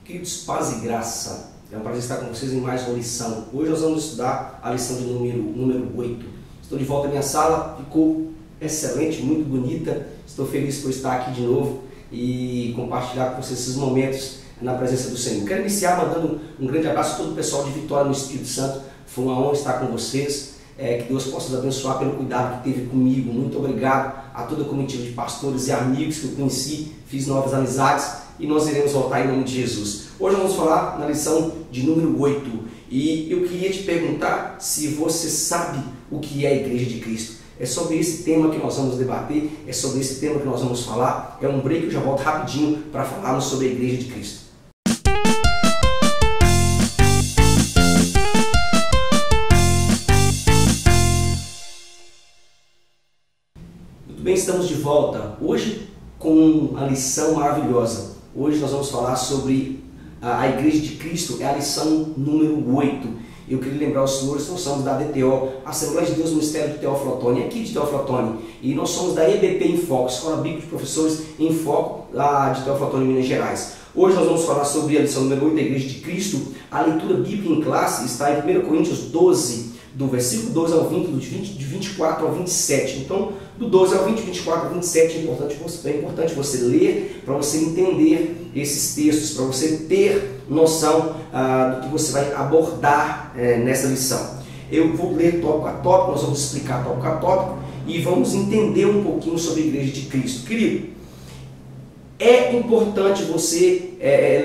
Queridos, paz e graça. É um prazer estar com vocês em mais uma lição. Hoje nós vamos estudar a lição de número 8. Estou de volta à minha sala, ficou excelente, muito bonita. Estou feliz por estar aqui de novo e compartilhar com vocês esses momentos na presença do Senhor. Quero iniciar mandando um grande abraço a todo o pessoal de Vitória no Espírito Santo. Foi uma honra estar com vocês. Que Deus possa nos abençoar pelo cuidado que teve comigo. Muito obrigado a toda a comitiva de pastores e amigos que eu conheci, fiz novas amizades e nós iremos voltar em nome de Jesus. Hoje nós vamos falar na lição de número 8 e eu queria te perguntar se você sabe o que é a Igreja de Cristo. É sobre esse tema que nós vamos debater, é sobre esse tema que nós vamos falar. É um break, eu já volto rapidinho para falarmos sobre a Igreja de Cristo. Bem, estamos de volta hoje com uma lição maravilhosa. Hoje nós vamos falar sobre a Igreja de Cristo, é a lição número 8. Eu queria lembrar aos senhores que nós somos da DTO, Assembleia de Deus Ministério de Teófilo Otoni, aqui de Teófilo Otoni, e nós somos da EBP em Foco, Escola Bíblica de Professores em Foco, lá de Teófilo Otoni, Minas Gerais. Hoje nós vamos falar sobre a lição número 8 da Igreja de Cristo. A leitura bíblica em classe está em 1 Coríntios 12, do versículo 12 ao 20, de 24 ao 27. Então, do 12 ao 20, 24 ao 27, é importante você ler para você entender esses textos, para você ter noção do que você vai abordar nessa lição. Eu vou ler tópico a tópico, nós vamos explicar tópico a tópico e vamos entender um pouquinho sobre a Igreja de Cristo. Querido, é importante você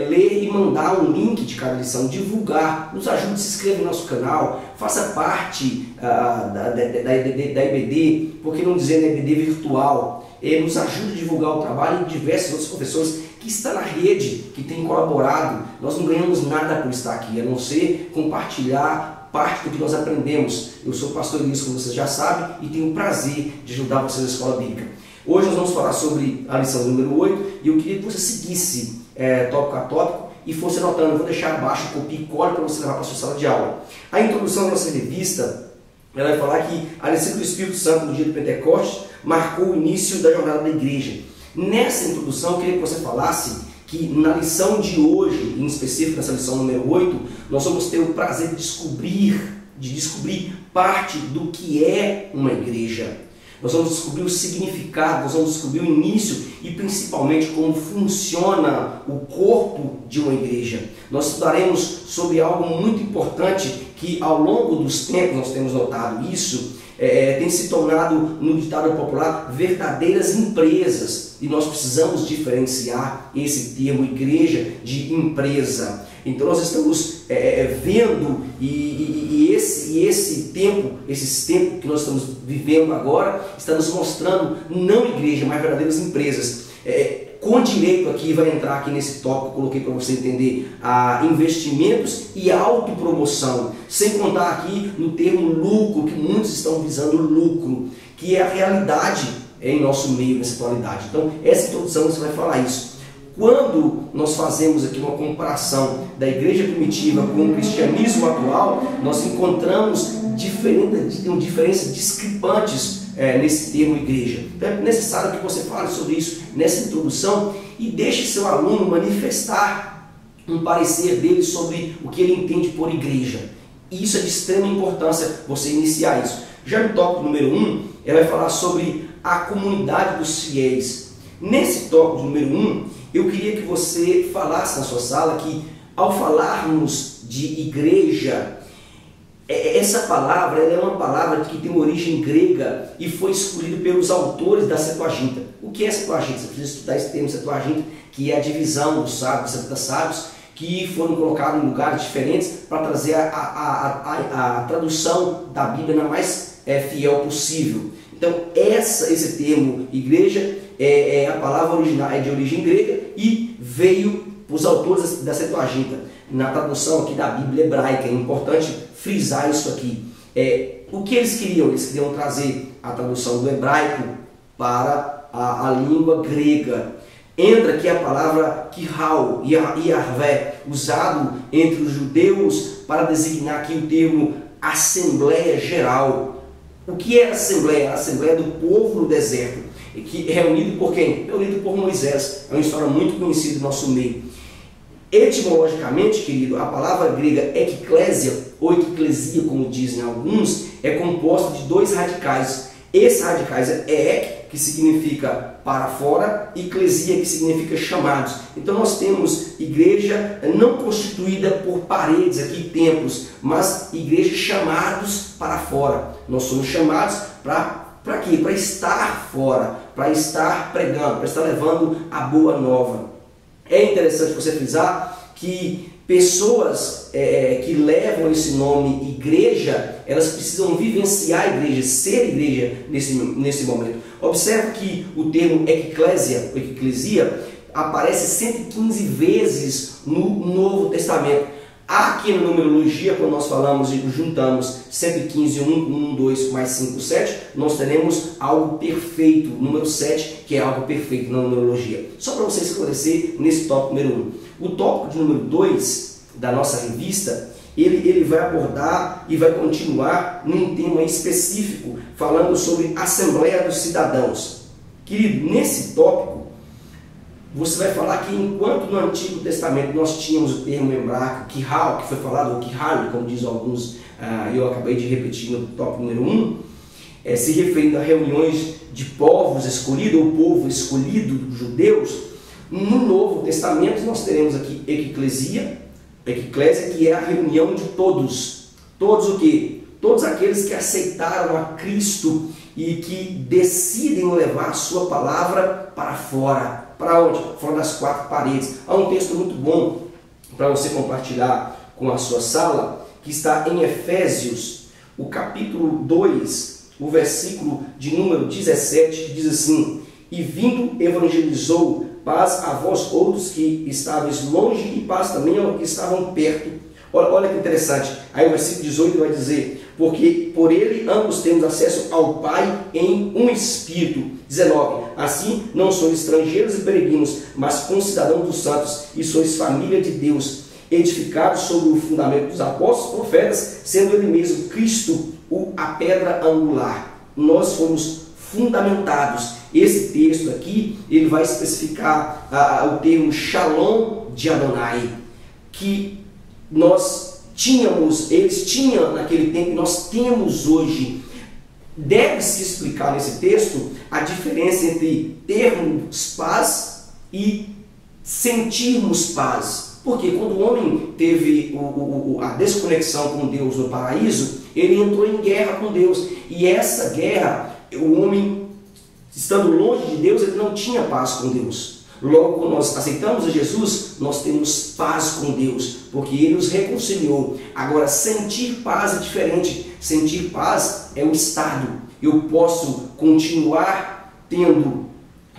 ler e mandar um link de cada lição, divulgar, nos ajude, se inscreva no nosso canal, faça parte da EBD, por que não dizer da EBD virtual, nos ajude a divulgar o trabalho de diversos outros professores que estão na rede, que têm colaborado. Nós não ganhamos nada por estar aqui, a não ser compartilhar parte do que nós aprendemos. Eu sou o pastor Elias, como vocês já sabem, e tenho o prazer de ajudar vocês na escola bíblica. Hoje nós vamos falar sobre a lição número 8 e eu queria que você seguisse tópico a tópico e fosse anotando. Eu vou deixar abaixo o copia e cola para você levar para a sua sala de aula. A introdução da nossa revista, ela vai falar que a descida do Espírito Santo no dia de Pentecostes marcou o início da jornada da igreja. Nessa introdução eu queria que você falasse que na lição de hoje, em específico nessa lição número 8, nós vamos ter o prazer de descobrir parte do que é uma igreja. Nós vamos descobrir o significado, nós vamos descobrir o início e principalmente como funciona o corpo de uma igreja. Nós estudaremos sobre algo muito importante que ao longo dos tempos nós temos notado isso, tem se tornado, no ditado popular, verdadeiras empresas. E nós precisamos diferenciar esse termo igreja de empresa. Então nós estamos vendo esse tempo que nós estamos vivendo agora, está nos mostrando não igreja, mas verdadeiras empresas. Com direito aqui, vai entrar aqui nesse tópico que eu coloquei para você entender, investimentos e autopromoção, sem contar aqui no termo lucro, que muitos estão visando lucro, que é a realidade em nosso meio nessa atualidade. Então, essa introdução você vai falar isso. Quando nós fazemos aqui uma comparação da igreja primitiva com o cristianismo atual, nós encontramos diferenças discrepantes nesse termo igreja. Então é necessário que você fale sobre isso nessa introdução e deixe seu aluno manifestar um parecer dele sobre o que ele entende por igreja. E isso é de extrema importância você iniciar isso. Já no tópico número 1, ela vai falar sobre a comunidade dos fiéis. Nesse tópico número 1, eu queria que você falasse na sua sala que, ao falarmos de igreja, essa palavra é uma palavra que tem origem grega e foi escolhida pelos autores da Septuaginta. O que é Septuaginta? Você precisa estudar esse termo Septuaginta, que é a divisão dos sábios, dos 70 sábios, que foram colocados em lugares diferentes para trazer a tradução da Bíblia na mais fiel possível. Então, esse termo igreja a palavra original é de origem grega e veio os autores da Septuaginta. Na tradução aqui da Bíblia hebraica, é importante frisar isso aqui. O que eles queriam? Eles queriam trazer a tradução do hebraico para a língua grega. Entra aqui a palavra Kihal, Yahvé, usado entre os judeus para designar aqui o termo Assembleia Geral. O que é a Assembleia? A Assembleia do povo no deserto. Que é reunido por quem? Reunido por Moisés. É uma história muito conhecida no nosso meio. Etimologicamente, querido, a palavra grega eklésia, ou eclesia, como dizem alguns, é composta de dois radicais. Esses radicais é ek, que significa para fora, e eclesia, que significa chamados. Então nós temos igreja não constituída por paredes aqui, templos, mas igreja chamados para fora. Nós somos chamados para quê? Para estar fora, para estar pregando, para estar levando a boa nova. É interessante você frisar que pessoas que levam esse nome igreja, elas precisam vivenciar a igreja, ser igreja nesse momento. Observe que o termo eclésia, eclesia, aparece 115 vezes no Novo Testamento. Aqui na numerologia, quando nós falamos e juntamos 115, 1, 2, mais 5, 7, nós teremos algo perfeito, número 7, que é algo perfeito na numerologia. Só para você esclarecer nesse tópico número 1. O tópico de número 2 da nossa revista, ele vai abordar e vai continuar num tema específico, falando sobre Assembleia dos Cidadãos. Querido, nesse tópico, você vai falar que enquanto no Antigo Testamento nós tínhamos o termo hebraico, kihal, que foi falado, ou kihal, como dizem alguns, eu acabei de repetir no tópico número 1, se referindo a reuniões de povos escolhidos, ou povo escolhido dos judeus. No Novo Testamento nós teremos aqui eclésia, que é a reunião de todos. Todos o quê? Todos aqueles que aceitaram a Cristo e que decidem levar a sua palavra para fora. Para onde? Fora das quatro paredes. Há um texto muito bom para você compartilhar com a sua sala, que está em Efésios, o capítulo 2, o versículo de número 17, que diz assim: e vindo evangelizou, paz a vós outros que estáveis longe e paz também aos que estavam perto. Olha que interessante. Aí o versículo 18 vai dizer: porque por ele ambos temos acesso ao Pai em um Espírito. 19. Assim não sois estrangeiros e peregrinos, mas concidadãos dos santos, e sois família de Deus, edificados sobre o fundamento dos apóstolos e profetas, sendo ele mesmo Cristo a pedra angular. Nós fomos fundamentados. Esse texto aqui, ele vai especificar o termo Shalom de Adonai, que nós tínhamos, eles tinham naquele tempo e nós temos hoje. Deve-se explicar nesse texto a diferença entre termos paz e sentirmos paz. Porque quando o homem teve a desconexão com Deus no paraíso, ele entrou em guerra com Deus. E essa guerra, o homem, estando longe de Deus, ele não tinha paz com Deus. Logo, quando nós aceitamos a Jesus, nós temos paz com Deus, porque Ele nos reconciliou. Agora, sentir paz é diferente. Sentir paz é um estado. Eu posso continuar tendo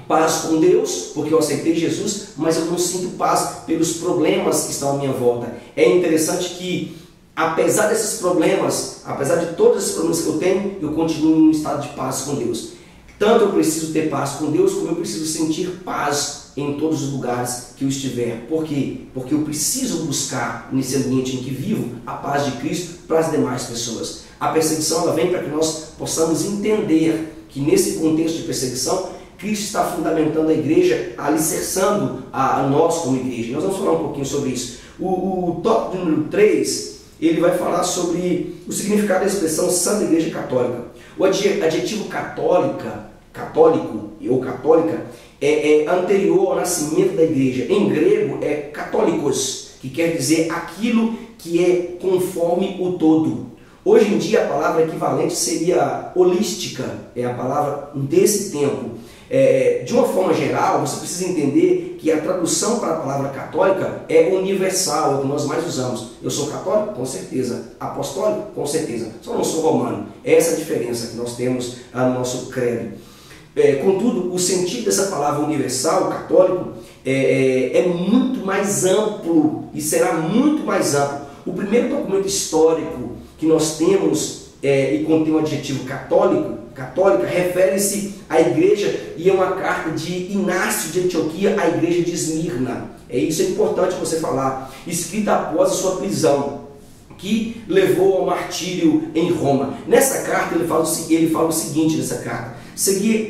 paz com Deus, porque eu aceitei Jesus, mas eu não sinto paz pelos problemas que estão à minha volta. É interessante que, apesar desses problemas, apesar de todos esses problemas que eu tenho, eu continuo em um estado de paz com Deus. Tanto eu preciso ter paz com Deus, como eu preciso sentir paz em todos os lugares que eu estiver. Por quê? Porque eu preciso buscar, nesse ambiente em que vivo, a paz de Cristo para as demais pessoas. A perseguição ela vem para que nós possamos entender que nesse contexto de perseguição, Cristo está fundamentando a igreja, alicerçando a nós como igreja. Nós vamos falar um pouquinho sobre isso. O tópico número 3, ele vai falar sobre o significado da expressão Santa Igreja Católica. O adjetivo católico ou católica é anterior ao nascimento da igreja. Em grego é católicos, que quer dizer aquilo que é conforme o todo. Hoje em dia a palavra equivalente seria holística, é a palavra desse tempo. De uma forma geral, você precisa entender que a tradução para a palavra católica é universal, é o que nós mais usamos. Eu sou católico? Com certeza. Apostólico? Com certeza. Só não sou romano. Essa é a diferença que nós temos no nosso credo. Contudo, o sentido dessa palavra universal, católico, é muito mais amplo e será muito mais amplo. O primeiro documento histórico que nós temos e contém o adjetivo católica, refere-se à igreja e é uma carta de Inácio de Antioquia à igreja de Esmirna. Isso é importante você falar. Escrita após a sua prisão, que levou ao martírio em Roma. Nessa carta ele fala o seguinte nessa carta: segue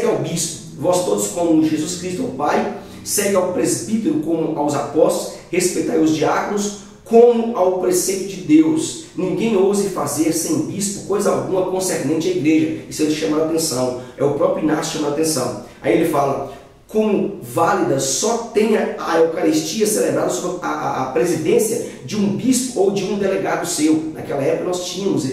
ao bispo, vós todos como Jesus Cristo o Pai, segue ao presbítero como aos apóstolos, respeitai os diáconos como ao preceito de Deus. Ninguém ouse fazer sem bispo coisa alguma concernente à igreja. Isso ele chama a atenção. É o próprio Inácio chamando a atenção. Aí ele fala, como válida só tenha a Eucaristia celebrada sob a presidência de um bispo ou de um delegado seu. Naquela época nós tínhamos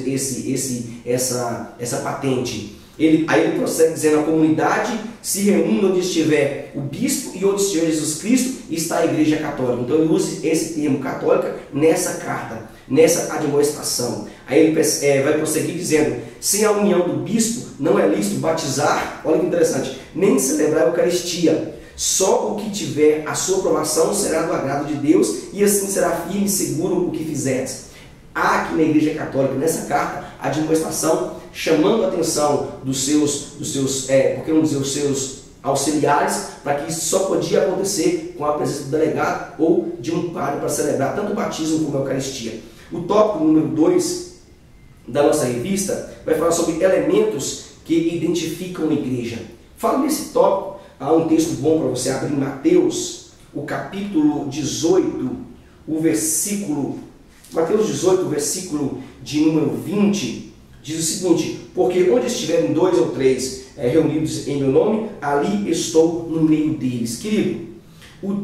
essa patente. Aí ele prossegue dizendo, a comunidade se reúne onde estiver o bispo e onde estiver Jesus Cristo e está a igreja católica. Então ele usa esse termo católica nessa carta, nessa admoestação. Aí ele vai prosseguir dizendo, sem a união do bispo não é lícito batizar, olha que interessante, nem celebrar a Eucaristia. Só o que tiver a sua aprovação será do agrado de Deus e assim será firme e seguro o que fizeres. Há aqui na Igreja Católica, nessa carta, a admoestação chamando a atenção dos seus por que não dizer, os seus auxiliares, para que isso só podia acontecer com a presença do delegado ou de um padre para celebrar tanto o batismo como a Eucaristia. O tópico número 2 da nossa revista vai falar sobre elementos que identificam a igreja. Fala nesse tópico, há um texto bom para você abrir em Mateus, o capítulo 18, o versículo, Mateus 18, o versículo de número 20, diz o seguinte, porque onde estiverem 2 ou 3 reunidos em meu nome, ali estou no meio deles. Querido,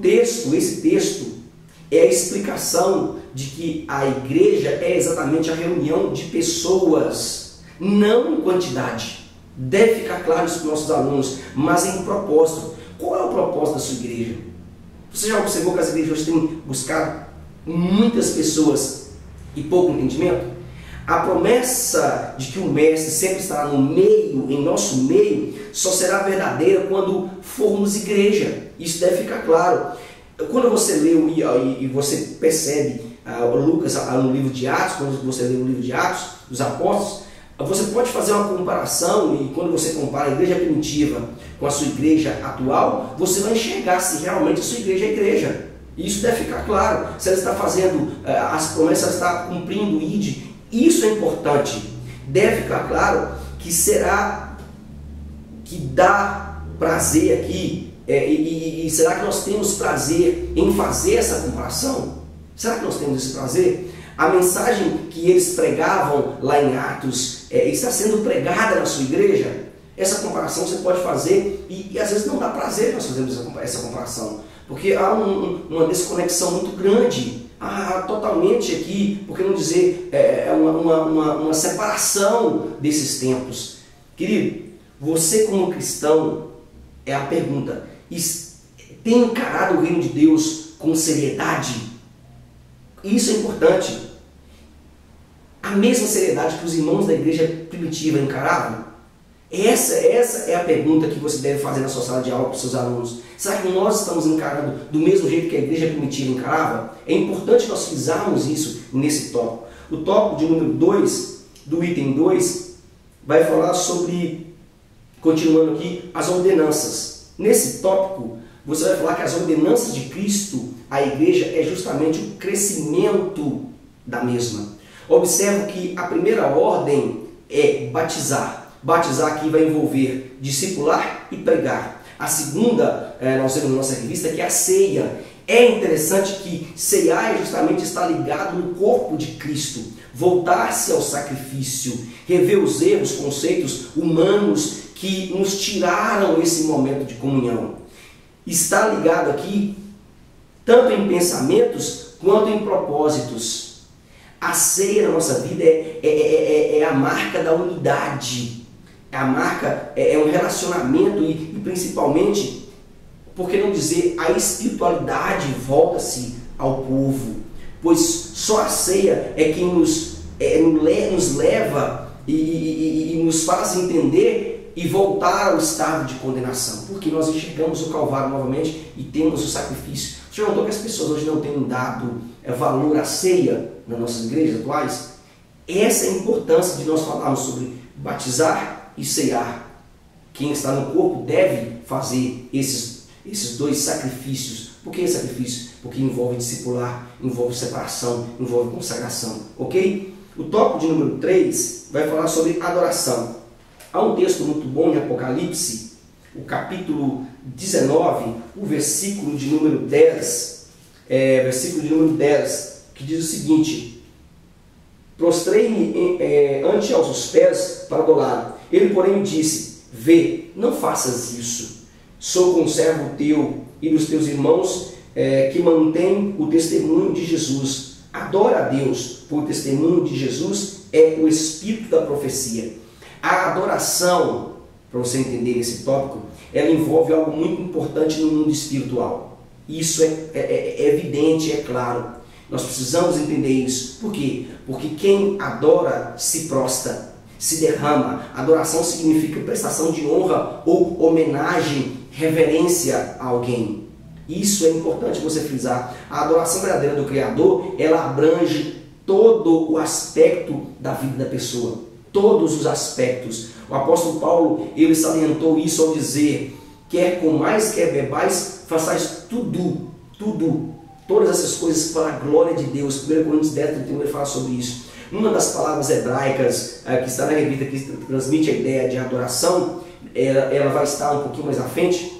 esse texto é a explicação de que a igreja é exatamente a reunião de pessoas, não em quantidade. Deve ficar claro isso para os nossos alunos, mas em propósito. Qual é o propósito da sua igreja? Você já observou que as igrejas têm buscado muitas pessoas e pouco entendimento? A promessa de que o Mestre sempre estará no meio, em nosso meio, só será verdadeira quando formos igreja. Isso deve ficar claro. Quando você lê e você percebe Lucas no livro de Atos, quando você lê o livro de Atos dos Apóstolos, você pode fazer uma comparação e quando você compara a igreja primitiva com a sua igreja atual, você vai enxergar se realmente a sua igreja é igreja. Isso deve ficar claro. Se ela está fazendo as promessas, ela está cumprindo o ID. Isso é importante. Deve ficar claro que será que dá prazer aqui e será que nós temos prazer em fazer essa comparação? Será que nós temos esse prazer? A mensagem que eles pregavam lá em Atos está sendo pregada na sua igreja? Essa comparação você pode fazer e às vezes não dá prazer nós fazermos essa comparação, porque há uma desconexão muito grande. Totalmente aqui, por que não dizer, uma separação desses tempos. Querido, você como cristão, é a pergunta, tem encarado o reino de Deus com seriedade? Isso é importante. A mesma seriedade que os irmãos da igreja primitiva encaravam? Essa é a pergunta que você deve fazer na sua sala de aula para os seus alunos. Será que nós estamos encarando do mesmo jeito que a igreja primitiva encarava? É importante nós frisarmos isso nesse tópico. O tópico de número 2, do item 2, vai falar sobre, continuando aqui, as ordenanças. Nesse tópico, você vai falar que as ordenanças de Cristo à igreja é justamente o crescimento da mesma. Observe que a primeira ordem é batizar. Batizar aqui vai envolver discipular e pregar. A segunda, nós temos na nossa revista, que é a ceia. É interessante que ceiar é justamente estar ligado no corpo de Cristo, voltar-se ao sacrifício, rever os erros, conceitos humanos que nos tiraram esse momento de comunhão. Está ligado aqui tanto em pensamentos quanto em propósitos. A ceia na nossa vida é a marca da unidade. A marca é um relacionamento e principalmente, por que não dizer, a espiritualidade volta-se ao povo, pois só a ceia é quem nos leva e nos faz entender e voltar ao estado de condenação, porque nós enxergamos o Calvário novamente e temos o sacrifício. Você já notou que as pessoas hoje não têm dado valor à ceia nas nossas igrejas atuais? Essa é a importância de nós falarmos sobre batizar e ceiar. Quem está no corpo deve fazer esses dois sacrifícios. Por que sacrifício? Porque envolve discipular, envolve separação, envolve consagração. Ok? O tópico de número 3 vai falar sobre adoração. Há um texto muito bom em Apocalipse, o capítulo 19, o versículo de número 10, que diz o seguinte: prostrei-me ante aos seus pés para adorá-lo. Ele, porém, disse: vê, não faças isso. Sou conservo teu e dos teus irmãos que mantêm o testemunho de Jesus. Adora a Deus, por o testemunho de Jesus é o espírito da profecia. A adoração, para você entender esse tópico, ela envolve algo muito importante no mundo espiritual. Isso é evidente, é claro. Nós precisamos entender isso. Por quê? Porque quem adora se prostra, se derrama. Adoração significa prestação de honra ou homenagem, reverência a alguém. Isso é importante você frisar. A adoração verdadeira do Criador, ela abrange todo o aspecto da vida da pessoa. Todos os aspectos. O apóstolo Paulo, ele salientou isso ao dizer: quer comais, quer bebais, façais tudo, todas essas coisas para a glória de Deus. 1 Coríntios 10, 31, ele fala sobre isso. Uma das palavras hebraicas que está na revista, que transmite a ideia de adoração, ela vai estar um pouquinho mais à frente,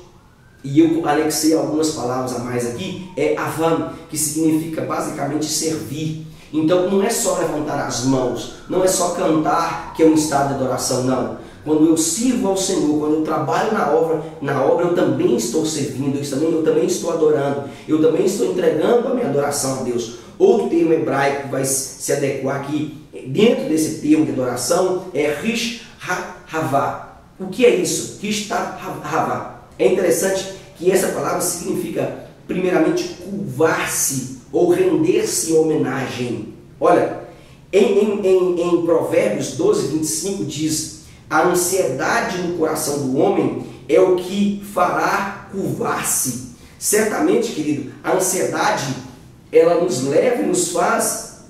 e eu anexei algumas palavras a mais aqui, é avam, que significa basicamente servir. Então não é só levantar as mãos, não é só cantar que é um estado de adoração, não. Quando eu sirvo ao Senhor, quando eu trabalho na obra eu também estou servindo, eu também estou adorando, eu também estou entregando a minha adoração a Deus. Outro termo hebraico que vai se adequar aqui, dentro desse termo de adoração, é Rish Havá. O que é isso? Rish Havá. É interessante que essa palavra significa, primeiramente, curvar-se ou render-se em homenagem. Olha, em Provérbios 12, 25 diz: a ansiedade no coração do homem é o que fará curvar-se. Certamente, querido, a ansiedade, ela nos leva e nos faz,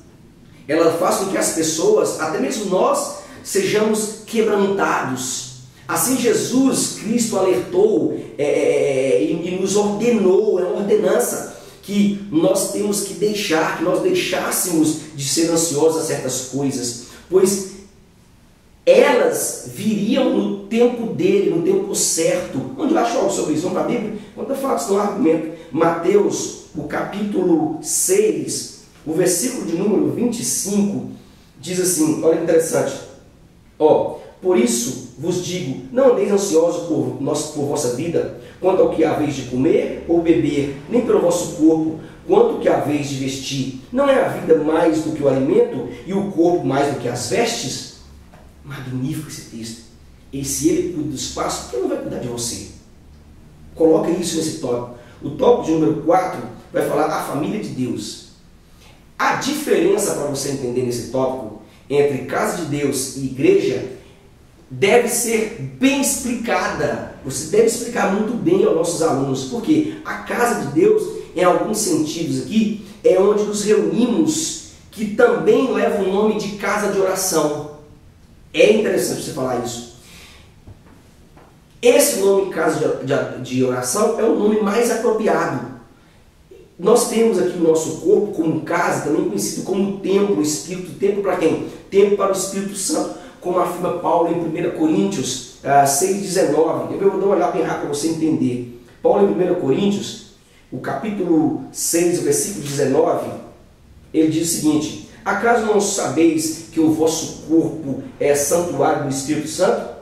ela faz com que as pessoas, até mesmo nós, sejamos quebrantados. Assim Jesus Cristo alertou e nos ordenou, é uma ordenança, que nós temos que deixar, que nós deixássemos de ser ansiosos a certas coisas, pois elas viriam no tempo dele, no tempo certo. Onde eu acho algo sobre isso? Vamos para a Bíblia? Quando eu falo isso no argumento, Mateus, o capítulo 6, o versículo de número 25, diz assim, olha que interessante, por isso vos digo, não andeis ansiosos por vossa vida, quanto ao que haveis de comer ou beber, nem pelo vosso corpo, quanto ao que haveis de vestir. Não é a vida mais do que o alimento, e o corpo mais do que as vestes? Magnífico esse texto. E se ele cuida do espaço, por que não vai cuidar de você? Coloca isso nesse tópico. O tópico de número 4 vai falar a família de Deus. A diferença, para você entender nesse tópico, entre casa de Deus e igreja, deve ser bem explicada. Você deve explicar muito bem aos nossos alunos, porque a casa de Deus, em alguns sentidos aqui, é onde nos reunimos, que também leva o nome de casa de oração. É interessante você falar isso. Esse nome, casa de oração, é o nome mais apropriado. Nós temos aqui o nosso corpo como casa, também conhecido como templo, Espírito. Templo para quem? Templo para o Espírito Santo, como afirma Paulo em 1 Coríntios 6,19. Eu vou dar uma olhada bem rápido para você entender. Paulo em 1 Coríntios, o capítulo 6, o versículo 19, ele diz o seguinte: acaso não sabeis que o vosso corpo é santuário do Espírito Santo,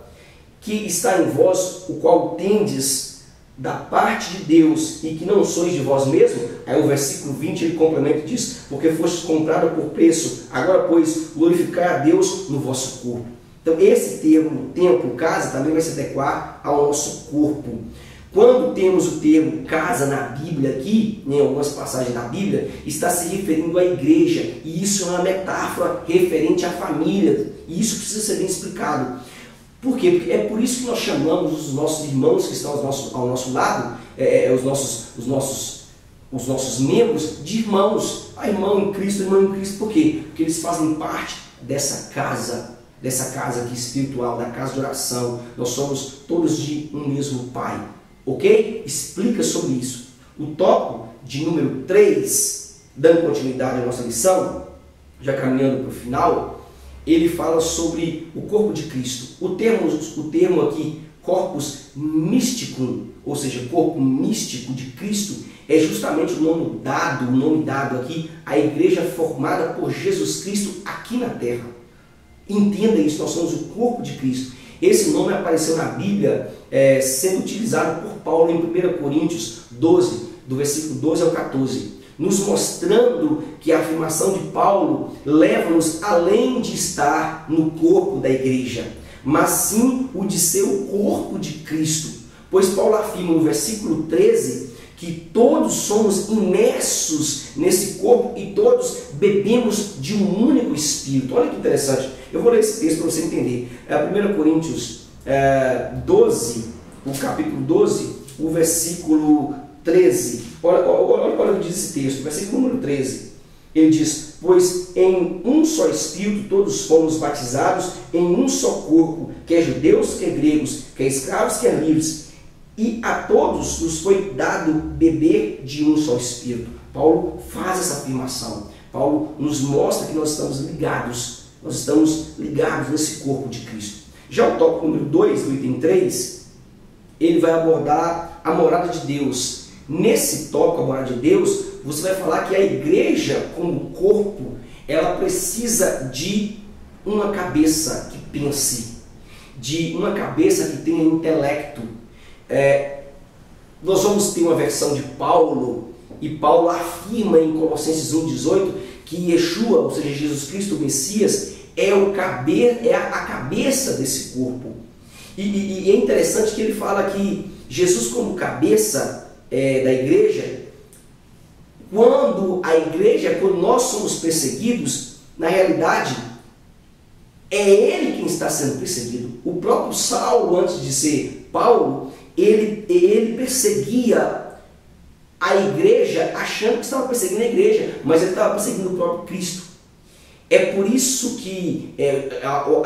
que está em vós, o qual tendes da parte de Deus, e que não sois de vós mesmos? Aí o versículo 20 ele complementa e diz: porque fostes comprado por preço, agora pois glorificai a Deus no vosso corpo. Então esse termo, templo, casa, também vai se adequar ao nosso corpo. Quando temos o termo casa na Bíblia aqui, em algumas passagens da Bíblia, está se referindo à igreja, e isso é uma metáfora referente à família, e isso precisa ser bem explicado. Por quê? Porque é por isso que nós chamamos os nossos irmãos que estão ao nosso lado, os nossos membros, de irmãos. Irmão em Cristo, por quê? Porque eles fazem parte dessa casa aqui espiritual, da casa de oração. Nós somos todos de um mesmo Pai. Ok? Explica sobre isso. O tópico de número 3, dando continuidade à nossa lição, já caminhando para o final, ele fala sobre o corpo de Cristo. O termo aqui, corpus mysticum, ou seja, corpo místico de Cristo, é justamente o nome dado aqui à igreja formada por Jesus Cristo aqui na terra. Entenda isso, nós somos o corpo de Cristo. Esse nome apareceu na Bíblia sendo utilizado por Paulo em 1 Coríntios 12, do versículo 12 ao 14, nos mostrando que a afirmação de Paulo leva-nos além de estar no corpo da igreja, mas sim o de ser o corpo de Cristo. Pois Paulo afirma no versículo 13 que todos somos imersos nesse corpo e todos bebemos de um único Espírito. Olha que interessante. Eu vou ler esse texto para você entender. 1 Coríntios 12, o capítulo 12, o versículo 13. Olha o que diz esse texto, versículo número 13. Ele diz: pois em um só Espírito todos fomos batizados em um só corpo, quer judeus, quer gregos, quer escravos, quer livres, e a todos nos foi dado beber de um só Espírito. Paulo faz essa afirmação. Paulo nos mostra que nós estamos ligados nesse corpo de Cristo. Já o tópico número 2, do item 3, ele vai abordar a morada de Deus. Nesse tópico, a morada de Deus, você vai falar que a igreja, como corpo, ela precisa de uma cabeça que pense, de uma cabeça que tenha intelecto. Nós vamos ter uma versão de Paulo, e Paulo afirma em Colossenses 1,18 que Yeshua, ou seja, Jesus Cristo, o Messias, é a cabeça desse corpo. E é interessante que ele fala que Jesus, como cabeça da igreja, quando nós somos perseguidos, na realidade, é ele quem está sendo perseguido. O próprio Saulo, antes de ser Paulo, ele perseguia a igreja achando que estava perseguindo a igreja, mas ele estava perseguindo o próprio Cristo. É por isso que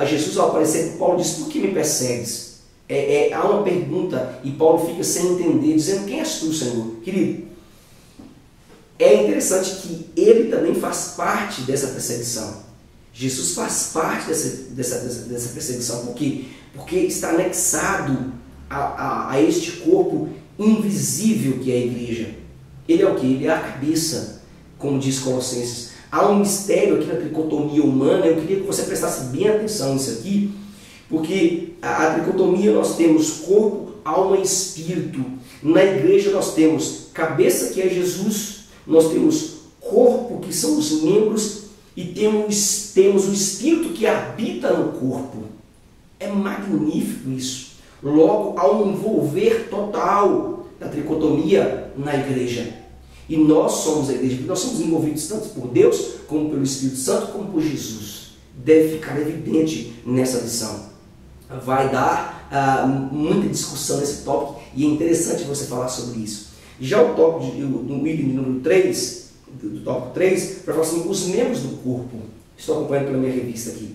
Jesus, ao aparecer, Paulo diz: por que me persegues? Há uma pergunta e Paulo fica sem entender, dizendo: quem és tu, Senhor? Querido, é interessante que ele também faz parte dessa perseguição. Jesus faz parte dessa perseguição. Por quê? Porque está anexado a este corpo invisível que é a igreja. Ele é o quê? Ele é a cabeça, como diz Colossenses. Há um mistério aqui na tricotomia humana. Eu queria que você prestasse bem atenção nisso aqui, porque a tricotomia, nós temos corpo, alma e espírito. Na igreja nós temos cabeça, que é Jesus, nós temos corpo, que são os membros, e temos o espírito que habita no corpo. É magnífico isso. Logo, há um envolver total da tricotomia na igreja. E nós somos a igreja, porque nós somos envolvidos tanto por Deus, como pelo Espírito Santo, como por Jesus. Deve ficar evidente nessa lição. Vai dar muita discussão nesse tópico, e é interessante você falar sobre isso. Já o tópico no item número 3, do tópico 3, vai falar assim: os membros do corpo. Estou acompanhando pela minha revista aqui.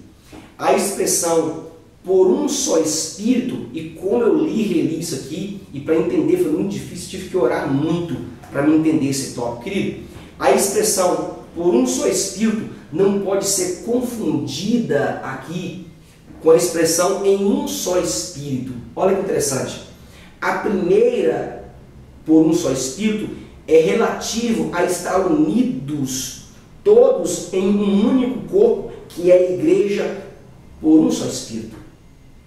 A expressão por um só Espírito, e como eu li e reli isso aqui, e para entender foi muito difícil, tive que orar muito para me entender esse tópico. Querido, a expressão por um só Espírito não pode ser confundida aqui com a expressão em um só Espírito. Olha que interessante. A primeira, por um só Espírito, é relativo a estar unidos todos em um único corpo, que é a igreja, por um só Espírito.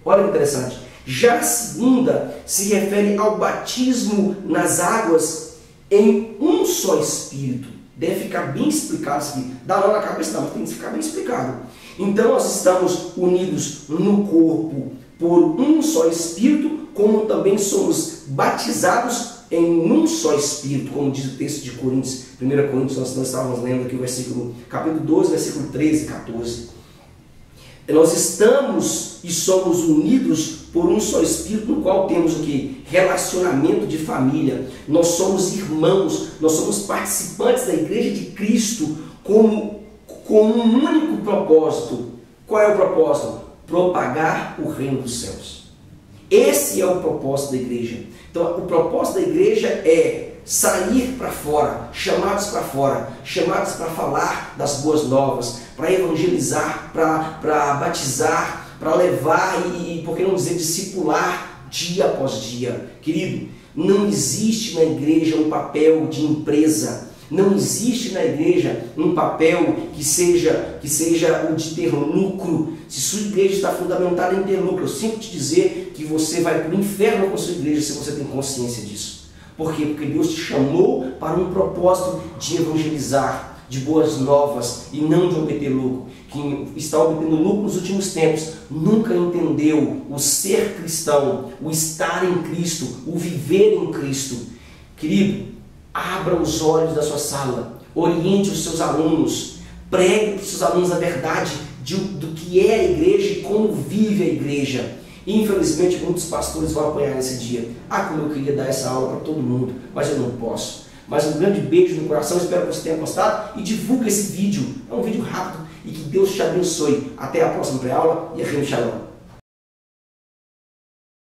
Olha que interessante. Já a segunda se refere ao batismo nas águas em um só Espírito. Deve ficar bem explicado isso aqui. Dá nó na cabeça, não, mas tem que ficar bem explicado. Então nós estamos unidos no corpo por um só Espírito, como também somos batizados em um só Espírito, como diz o texto de Coríntios, 1 Coríntios, nós estávamos lendo aqui o versículo, capítulo 12, versículo 13 e 14. Nós estamos e somos unidos por um só Espírito, no qual temos o que? Relacionamento de família. Nós somos irmãos, nós somos participantes da igreja de Cristo com um único propósito. Qual é o propósito? Propagar o reino dos céus. Esse é o propósito da igreja. Então, o propósito da igreja é sair para fora, chamados para fora, chamados para falar das boas novas, para evangelizar, para batizar, para levar e, por que não dizer, discipular dia após dia. Querido, Não existe na igreja um papel de empresa. Não existe na igreja um papel que seja o de ter lucro. Se sua igreja está fundamentada em ter lucro, eu sinto te dizer que você vai para o inferno com a sua igreja se você tem consciência disso. Por quê? Porque Deus te chamou para um propósito de evangelizar, de boas novas e não de obter lucro. Quem está obtendo lucro nos últimos tempos nunca entendeu o ser cristão, o estar em Cristo, o viver em Cristo. Querido, abra os olhos da sua sala, oriente os seus alunos, pregue para os seus alunos a verdade do que é a igreja e como vive a igreja. Infelizmente, muitos pastores vão apanhar nesse dia. Como eu queria dar essa aula para todo mundo, mas eu não posso. Mas um grande beijo no coração, espero que você tenha gostado e divulgue esse vídeo. É um vídeo rápido e que Deus te abençoe. Até a próxima pré-aula e Shalom.